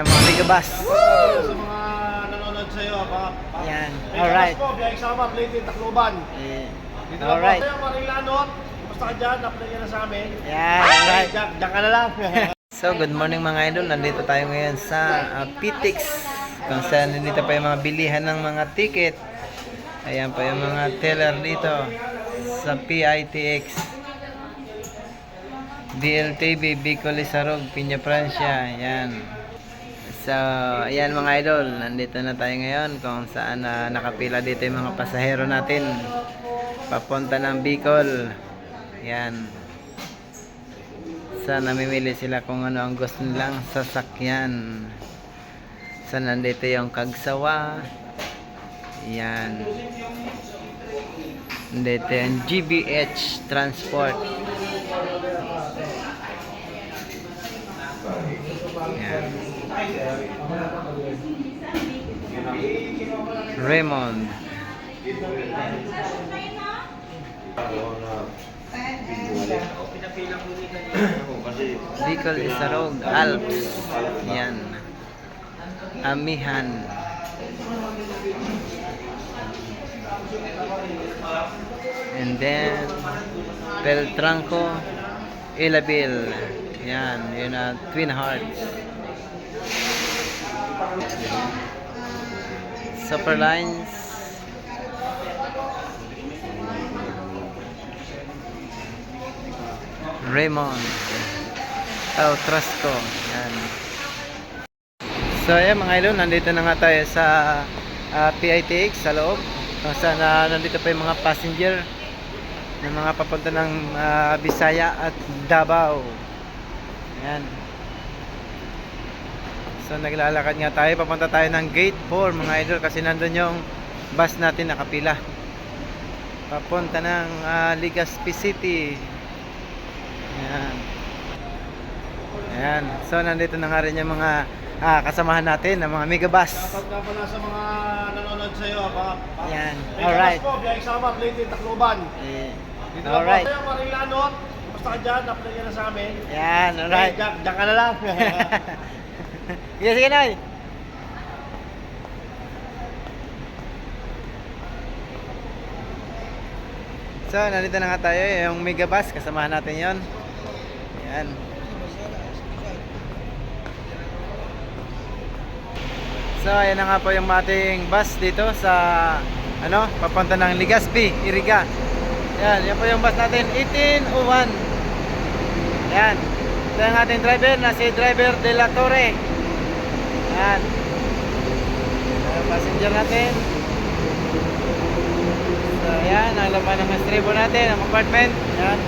Mga megabus. Sa mga nanonood sa'yo, Yan. May Alright. labas po, biyay Samar, Leyte, Tacloban. Dito lang Alright. po tayo, Marilanot. Kumusta ka dyan? Apply ka na sa amin. Yan. Alright. Diyan ka na lang. So, good morning mga idol. Nandito tayo ngayon sa PTX. Kung saan nandito pa yung mga bilihan ng mga ticket. Ayan pa yung mga teller dito sa PITX. DLTV, Bicol, Isarog, Piña, Francia. Ayan. So, ayan mga idol. Nandito na tayo ngayon kung saan nakapila dito yung mga pasahero natin. Papunta ng Bicol. Ayan. So, namimili sila kung ano ang gusto nilang sasakyan. So, nandito yung Kagsawa. Ayan. Nandito yung GBH Transport. Ayan. Raymond. Bicol, Isarog, Alps. Yan. Amihan. And then Peltranco, Ilabil. Yan, yun na Twin Hearts. Superlines. Raymond. Trusco. Yan. So ayan mga idol, nandito na nga tayo sa PITX sa loob. Kung saan nandito pa yung mga passenger ng mga papunta ng Bisaya at Davao. Ayan. So naglalakad nga tayo, papunta tayo ng gate 4 mga idol, kasi nandun yung bus natin nakapila. Papunta ng Legazpi City. Ayan. Ayan. So nandito na nga rin yung mga kasamahan natin, ng mga megabus. Dapat nga pala sa mga nanonood sa'yo, Ayan. May Alright. labas po, biyay Samar, Leyte, Tacloban. Dito lang po Alright. tayo, Marilanot. Kumusta ka dyan? Apply ka na sa amin. Ayan. Alright. Diyan ka na lang. Sige, sige na. So, nandito na nga tayo, yung megabus, kasamahan natin yon. Ayan. So, ayan na nga po yung ating bus dito sa, papunta ng Legazpi, Iriga. Ayan, yan po yung bus natin, 1801. Ayan. Ito yung ating driver, na si Driver De La Torre. Ayan. Ayan, passenger natin. So, ayan, ang laman ng estribo natin, ang compartment. Ayan.